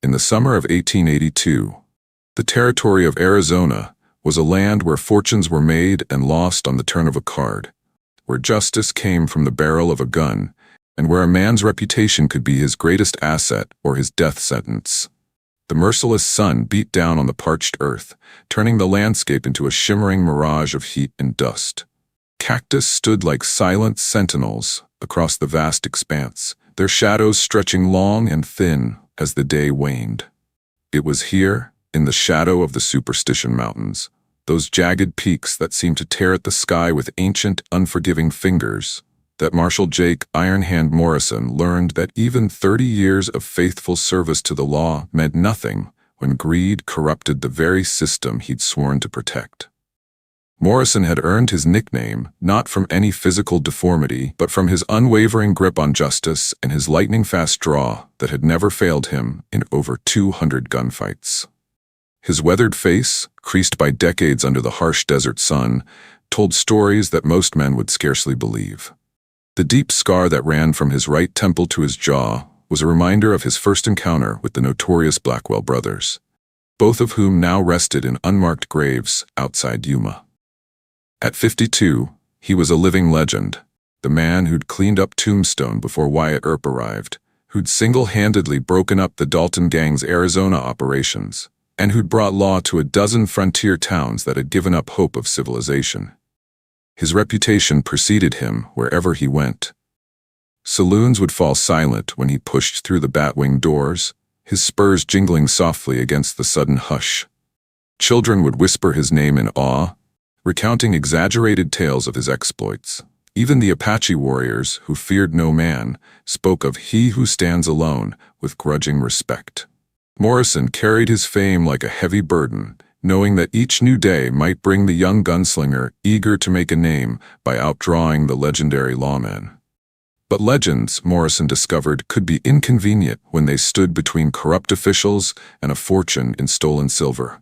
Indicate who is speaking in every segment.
Speaker 1: In the summer of 1882, the territory of Arizona was a land where fortunes were made and lost on the turn of a card, where justice came from the barrel of a gun, and where a man's reputation could be his greatest asset or his death sentence. The merciless sun beat down on the parched earth, turning the landscape into a shimmering mirage of heat and dust. Cactus stood like silent sentinels across the vast expanse, their shadows stretching long and thin as the day waned. It was here, in the shadow of the Superstition Mountains, those jagged peaks that seemed to tear at the sky with ancient, unforgiving fingers, that Marshal Jake Ironhand Morrison learned that even 30 years of faithful service to the law meant nothing when greed corrupted the very system he'd sworn to protect. Morrison had earned his nickname not from any physical deformity, but from his unwavering grip on justice and his lightning-fast draw that had never failed him in over 200 gunfights. His weathered face, creased by decades under the harsh desert sun, told stories that most men would scarcely believe. The deep scar that ran from his right temple to his jaw was a reminder of his first encounter with the notorious Blackwell brothers, both of whom now rested in unmarked graves outside Yuma. At 52, he was a living legend, the man who'd cleaned up Tombstone before Wyatt Earp arrived, who'd single-handedly broken up the Dalton Gang's Arizona operations, and who'd brought law to a dozen frontier towns that had given up hope of civilization. His reputation preceded him wherever he went. Saloons would fall silent when he pushed through the bat-wing doors, his spurs jingling softly against the sudden hush. Children would whisper his name in awe, recounting exaggerated tales of his exploits. Even the Apache warriors, who feared no man, spoke of he who stands alone with grudging respect. Morrison carried his fame like a heavy burden, knowing that each new day might bring the young gunslinger eager to make a name by outdrawing the legendary lawman. But legends, Morrison discovered, could be inconvenient when they stood between corrupt officials and a fortune in stolen silver.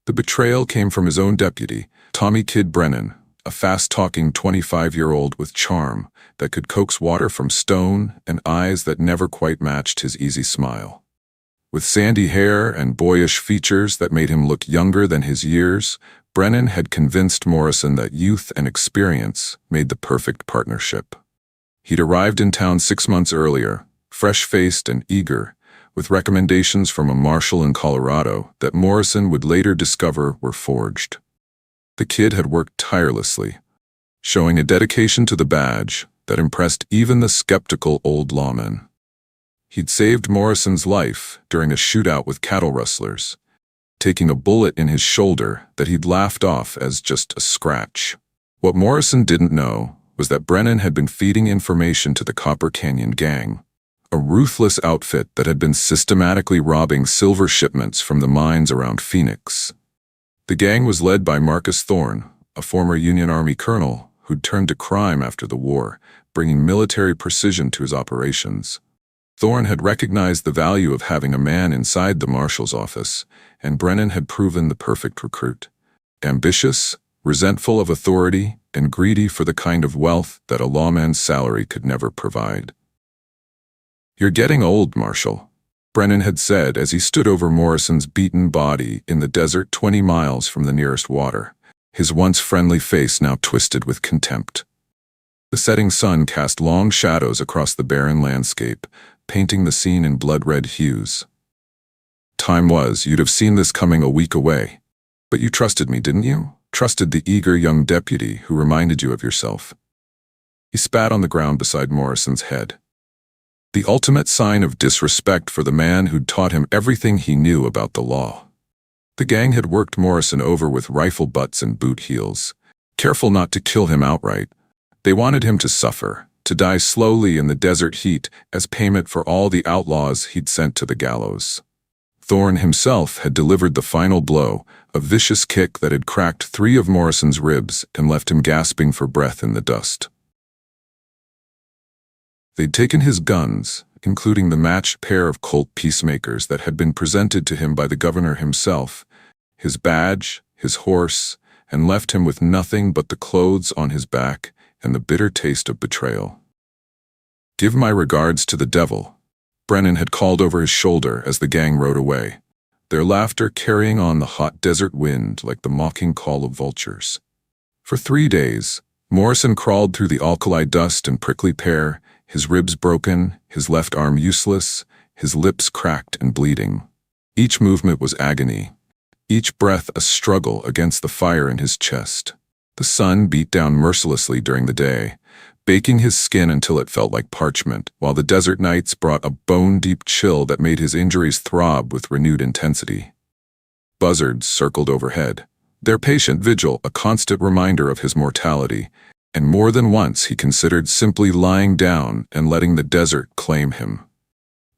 Speaker 1: The betrayal came from his own deputy, Tommy Kid Brennan, a fast-talking 25-year-old with charm that could coax water from stone and eyes that never quite matched his easy smile. With sandy hair and boyish features that made him look younger than his years, Brennan had convinced Morrison that youth and experience made the perfect partnership. He'd arrived in town 6 months earlier, fresh-faced and eager, with recommendations from a marshal in Colorado that Morrison would later discover were forged. The kid had worked tirelessly, showing a dedication to the badge that impressed even the skeptical old lawman. He'd saved Morrison's life during a shootout with cattle rustlers, taking a bullet in his shoulder that he'd laughed off as just a scratch. What Morrison didn't know was that Brennan had been feeding information to the Copper Canyon Gang, a ruthless outfit that had been systematically robbing silver shipments from the mines around Phoenix. The gang was led by Marcus Thorne, a former Union Army colonel who'd turned to crime after the war, bringing military precision to his operations. Thorne had recognized the value of having a man inside the marshal's office, and Brennan had proven the perfect recruit. Ambitious, resentful of authority, and greedy for the kind of wealth that a lawman's salary could never provide. "You're getting old, Marshal," Brennan had said as he stood over Morrison's beaten body in the desert 20 miles from the nearest water, his once friendly face now twisted with contempt. The setting sun cast long shadows across the barren landscape, painting the scene in blood-red hues. "Time was, you'd have seen this coming a week away. But you trusted me, didn't you? Trusted the eager young deputy who reminded you of yourself." He spat on the ground beside Morrison's head. The ultimate sign of disrespect for the man who'd taught him everything he knew about the law. The gang had worked Morrison over with rifle butts and boot heels, careful not to kill him outright. They wanted him to suffer, to die slowly in the desert heat as payment for all the outlaws he'd sent to the gallows. Thorne himself had delivered the final blow, a vicious kick that had cracked 3 of Morrison's ribs and left him gasping for breath in the dust. They'd taken his guns, including the matched pair of Colt peacemakers that had been presented to him by the governor himself, his badge, his horse, and left him with nothing but the clothes on his back and the bitter taste of betrayal. "Give my regards to the devil," Brennan had called over his shoulder as the gang rode away, their laughter carrying on the hot desert wind like the mocking call of vultures. For 3 days, Morrison crawled through the alkali dust and prickly pear, his ribs broken, his left arm useless, his lips cracked and bleeding. Each movement was agony, each breath a struggle against the fire in his chest. The sun beat down mercilessly during the day, baking his skin until it felt like parchment, while the desert nights brought a bone-deep chill that made his injuries throb with renewed intensity. Buzzards circled overhead, their patient vigil a constant reminder of his mortality, and more than once he considered simply lying down and letting the desert claim him.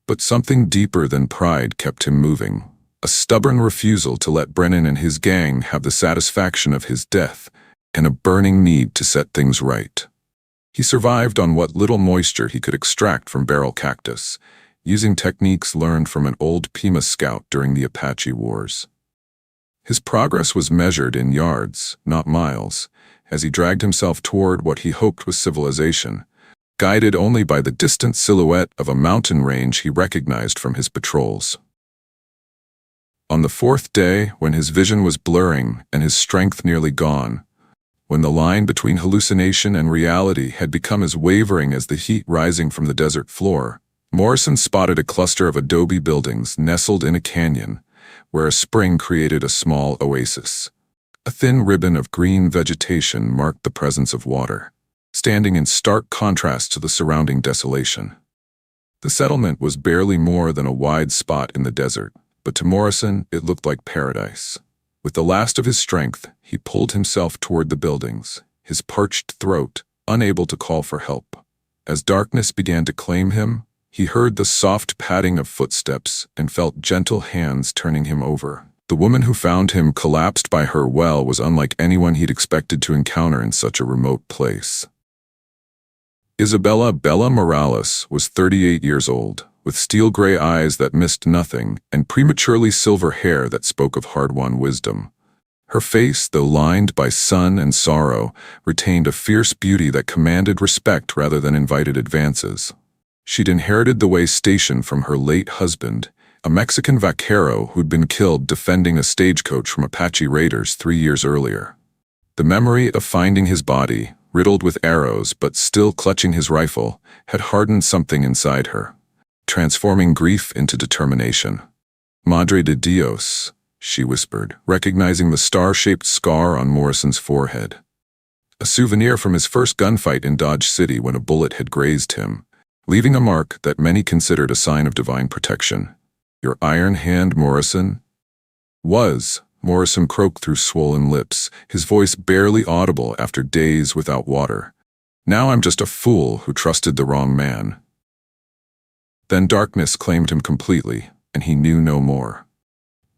Speaker 1: But something deeper than pride kept him moving, a stubborn refusal to let Brennan and his gang have the satisfaction of his death, and a burning need to set things right. He survived on what little moisture he could extract from barrel cactus, using techniques learned from an old Pima scout during the Apache Wars. His progress was measured in yards, not miles, as he dragged himself toward what he hoped was civilization, guided only by the distant silhouette of a mountain range he recognized from his patrols. On the 4th day, when his vision was blurring and his strength nearly gone, when the line between hallucination and reality had become as wavering as the heat rising from the desert floor, Morrison spotted a cluster of adobe buildings nestled in a canyon, where a spring created a small oasis. A thin ribbon of green vegetation marked the presence of water, standing in stark contrast to the surrounding desolation. The settlement was barely more than a wide spot in the desert, but to Morrison it looked like paradise. With the last of his strength, he pulled himself toward the buildings, his parched throat unable to call for help. As darkness began to claim him, he heard the soft padding of footsteps and felt gentle hands turning him over. The woman who found him collapsed by her well was unlike anyone he'd expected to encounter in such a remote place. Isabella Bella Morales was 38 years old, with steel-gray eyes that missed nothing and prematurely silver hair that spoke of hard-won wisdom. Her face, though lined by sun and sorrow, retained a fierce beauty that commanded respect rather than invited advances. She'd inherited the way station from her late husband, a Mexican vaquero who'd been killed defending a stagecoach from Apache raiders 3 years earlier. The memory of finding his body, riddled with arrows but still clutching his rifle, had hardened something inside her, transforming grief into determination. "Madre de Dios," she whispered, recognizing the star-shaped scar on Morrison's forehead. A souvenir from his first gunfight in Dodge City when a bullet had grazed him, leaving a mark that many considered a sign of divine protection. "Your Ironhand, Morrison?" Morrison croaked through swollen lips, his voice barely audible after days without water. "Now I'm just a fool who trusted the wrong man." Then darkness claimed him completely, and he knew no more.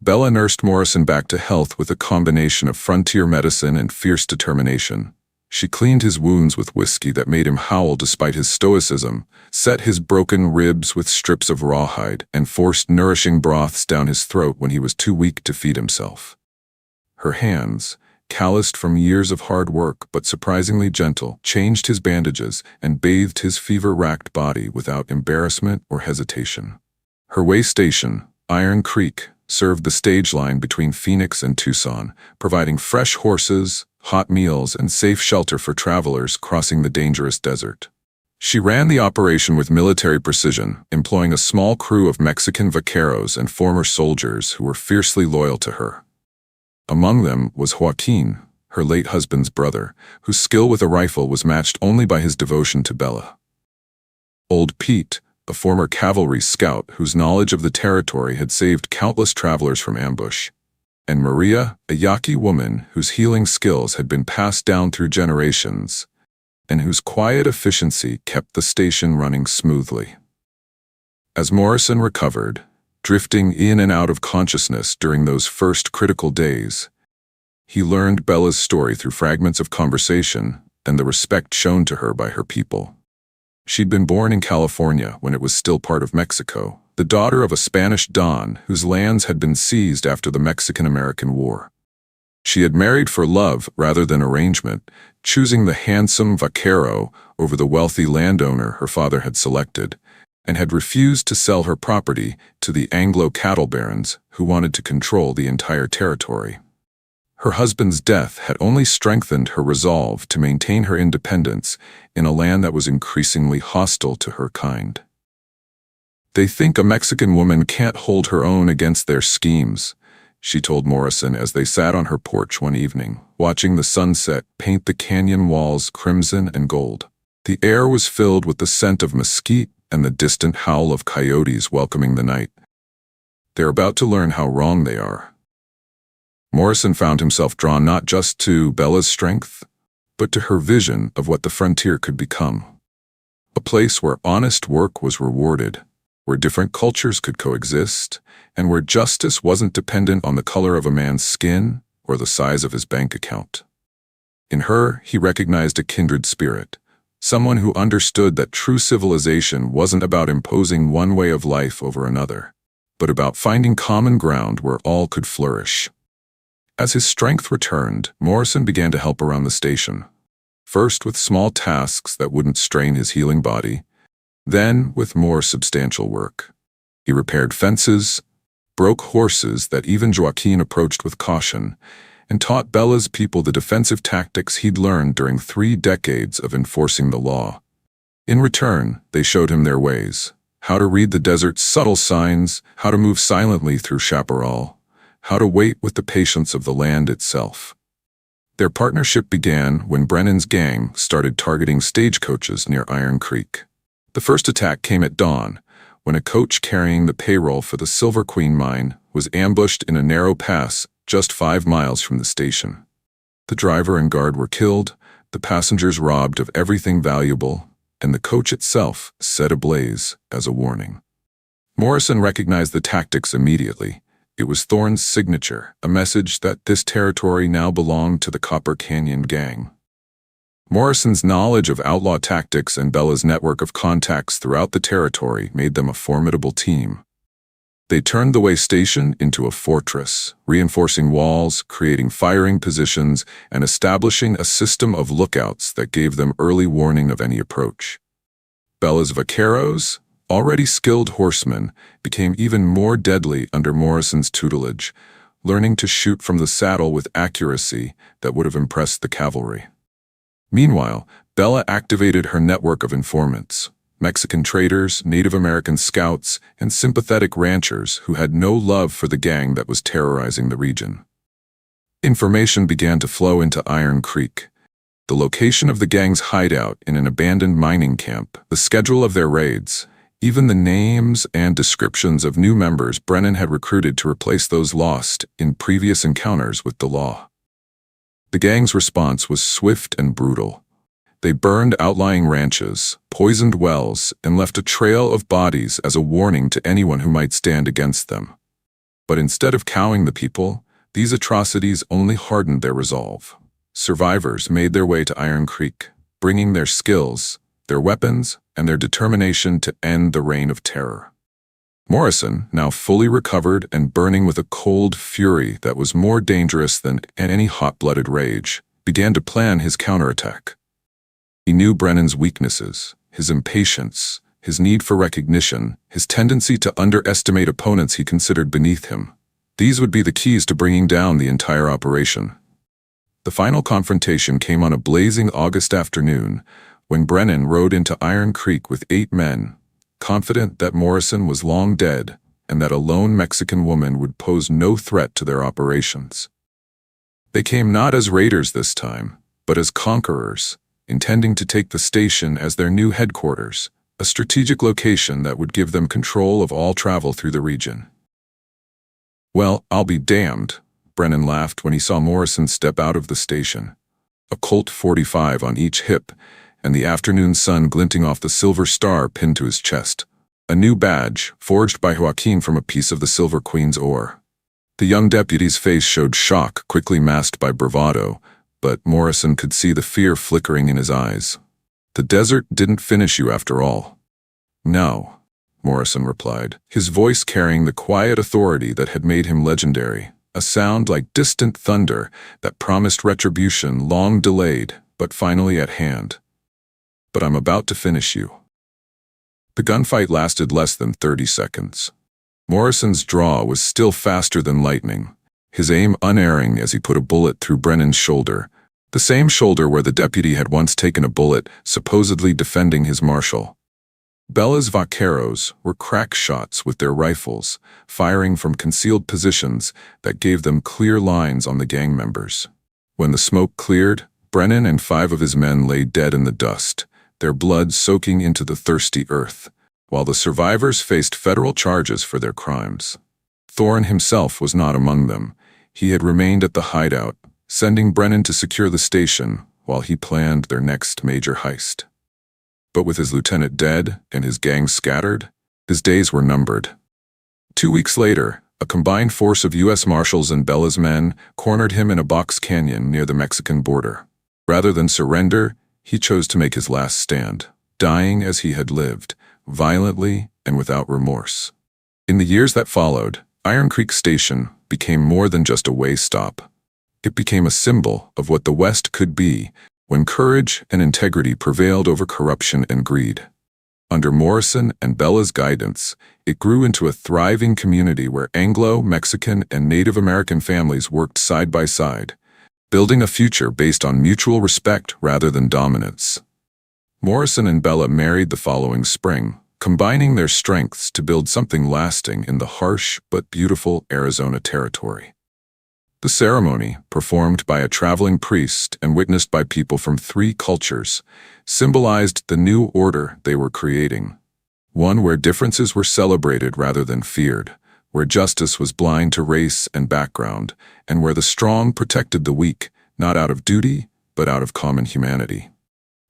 Speaker 1: Bella nursed Morrison back to health with a combination of frontier medicine and fierce determination. She cleaned his wounds with whiskey that made him howl despite his stoicism, set his broken ribs with strips of rawhide, and forced nourishing broths down his throat when he was too weak to feed himself. Her hands, calloused from years of hard work but surprisingly gentle, changed his bandages and bathed his fever-racked body without embarrassment or hesitation. Her way station, Iron Creek, served the stage line between Phoenix and Tucson, providing fresh horses, hot meals, and safe shelter for travelers crossing the dangerous desert. She ran the operation with military precision, employing a small crew of Mexican vaqueros and former soldiers who were fiercely loyal to her. Among them was Joaquin, her late husband's brother, whose skill with a rifle was matched only by his devotion to Bella. Old Pete, a former cavalry scout whose knowledge of the territory had saved countless travelers from ambush. And Maria, a Yaqui woman whose healing skills had been passed down through generations, and whose quiet efficiency kept the station running smoothly. As Morrison recovered, drifting in and out of consciousness during those first critical days, he learned Bella's story through fragments of conversation and the respect shown to her by her people. She'd been born in California when it was still part of Mexico, the daughter of a Spanish don whose lands had been seized after the Mexican-American War. She had married for love rather than arrangement, choosing the handsome vaquero over the wealthy landowner her father had selected, and had refused to sell her property to the Anglo cattle barons who wanted to control the entire territory. Her husband's death had only strengthened her resolve to maintain her independence in a land that was increasingly hostile to her kind. "They think a Mexican woman can't hold her own against their schemes," she told Morrison as they sat on her porch one evening, watching the sunset paint the canyon walls crimson and gold. The air was filled with the scent of mesquite and the distant howl of coyotes welcoming the night. "They're about to learn how wrong they are." Morrison found himself drawn not just to Bella's strength, but to her vision of what the frontier could become. A place where honest work was rewarded, where different cultures could coexist, and where justice wasn't dependent on the color of a man's skin or the size of his bank account. In her, he recognized a kindred spirit, someone who understood that true civilization wasn't about imposing one way of life over another, but about finding common ground where all could flourish. As his strength returned, Morrison began to help around the station, first with small tasks that wouldn't strain his healing body, then with more substantial work. He repaired fences, broke horses that even Joaquin approached with caution, and taught Bella's people the defensive tactics he'd learned during 3 decades of enforcing the law. In return, they showed him their ways, how to read the desert's subtle signs, how to move silently through chaparral, how to wait with the patience of the land itself. Their partnership began when Brennan's gang started targeting stagecoaches near Iron Creek. The first attack came at dawn, when a coach carrying the payroll for the Silver Queen mine was ambushed in a narrow pass just 5 miles from the station. The driver and guard were killed, the passengers robbed of everything valuable, and the coach itself set ablaze as a warning. Morrison recognized the tactics immediately. It was Thorne's signature, a message that this territory now belonged to the Copper Canyon Gang. Morrison's knowledge of outlaw tactics and Bella's network of contacts throughout the territory made them a formidable team. They turned the way station into a fortress, reinforcing walls, creating firing positions, and establishing a system of lookouts that gave them early warning of any approach. Bella's vaqueros, already skilled horsemen, became even more deadly under Morrison's tutelage, learning to shoot from the saddle with accuracy that would have impressed the cavalry. Meanwhile, Bella activated her network of informants, Mexican traders, Native American scouts, and sympathetic ranchers who had no love for the gang that was terrorizing the region. Information began to flow into Iron Creek. The location of the gang's hideout in an abandoned mining camp, the schedule of their raids, even the names and descriptions of new members Brennan had recruited to replace those lost in previous encounters with the law. The gang's response was swift and brutal. They burned outlying ranches, poisoned wells, and left a trail of bodies as a warning to anyone who might stand against them. But instead of cowing the people, these atrocities only hardened their resolve. Survivors made their way to Iron Creek, bringing their skills, their weapons, and their determination to end the reign of terror. Morrison, now fully recovered and burning with a cold fury that was more dangerous than any hot-blooded rage, began to plan his counterattack. He knew Brennan's weaknesses, his impatience, his need for recognition, his tendency to underestimate opponents he considered beneath him. These would be the keys to bringing down the entire operation. The final confrontation came on a blazing August afternoon, when Brennan rode into Iron Creek with 8 men, confident that Morrison was long dead and that a lone Mexican woman would pose no threat to their operations. They came not as raiders this time, but as conquerors, intending to take the station as their new headquarters, a strategic location that would give them control of all travel through the region. "Well, I'll be damned," Brennan laughed when he saw Morrison step out of the station, a Colt .45 on each hip, and the afternoon sun glinting off the silver star pinned to his chest, a new badge forged by Joaquin from a piece of the Silver Queen's ore. The young deputy's face showed shock, quickly masked by bravado, but Morrison could see the fear flickering in his eyes. "The desert didn't finish you after all." "No," Morrison replied, his voice carrying the quiet authority that had made him legendary, a sound like distant thunder that promised retribution long delayed, but finally at hand. "But I'm about to finish you." The gunfight lasted less than 30 seconds. Morrison's draw was still faster than lightning, his aim unerring as he put a bullet through Brennan's shoulder, the same shoulder where the deputy had once taken a bullet, supposedly defending his marshal. Bella's vaqueros were crack shots with their rifles, firing from concealed positions that gave them clear lines on the gang members. When the smoke cleared, Brennan and 5 of his men lay dead in the dust, their blood soaking into the thirsty earth, while the survivors faced federal charges for their crimes. Thorne himself was not among them. He had remained at the hideout, sending Brennan to secure the station while he planned their next major heist. But with his lieutenant dead and his gang scattered, his days were numbered. 2 weeks later, a combined force of U.S. Marshals and Bella's men cornered him in a box canyon near the Mexican border. Rather than surrender, he chose to make his last stand, dying as he had lived, violently and without remorse. In the years that followed, Iron Creek Station became more than just a way stop. It became a symbol of what the West could be when courage and integrity prevailed over corruption and greed. Under Morrison and Bella's guidance, it grew into a thriving community where Anglo, Mexican, and Native American families worked side by side, building a future based on mutual respect rather than dominance. Morrison and Bella married the following spring, combining their strengths to build something lasting in the harsh but beautiful Arizona territory. The ceremony, performed by a traveling priest and witnessed by people from 3 cultures, symbolized the new order they were creating. One where differences were celebrated rather than feared, where justice was blind to race and background, and where the strong protected the weak, not out of duty, but out of common humanity.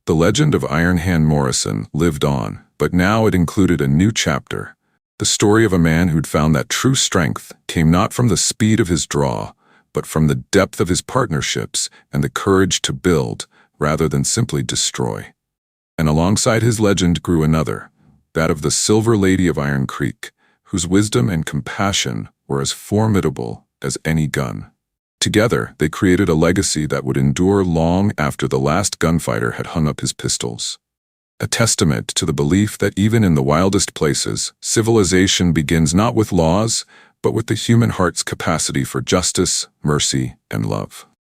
Speaker 1: The legend of Ironhand Morrison lived on, but now it included a new chapter, the story of a man who'd found that true strength came not from the speed of his draw, but from the depth of his partnerships and the courage to build rather than simply destroy. And alongside his legend grew another, that of the Silver Lady of Iron Creek, whose wisdom and compassion were as formidable as any gun. Together, they created a legacy that would endure long after the last gunfighter had hung up his pistols. A testament to the belief that even in the wildest places, civilization begins not with laws, but with the human heart's capacity for justice, mercy, and love.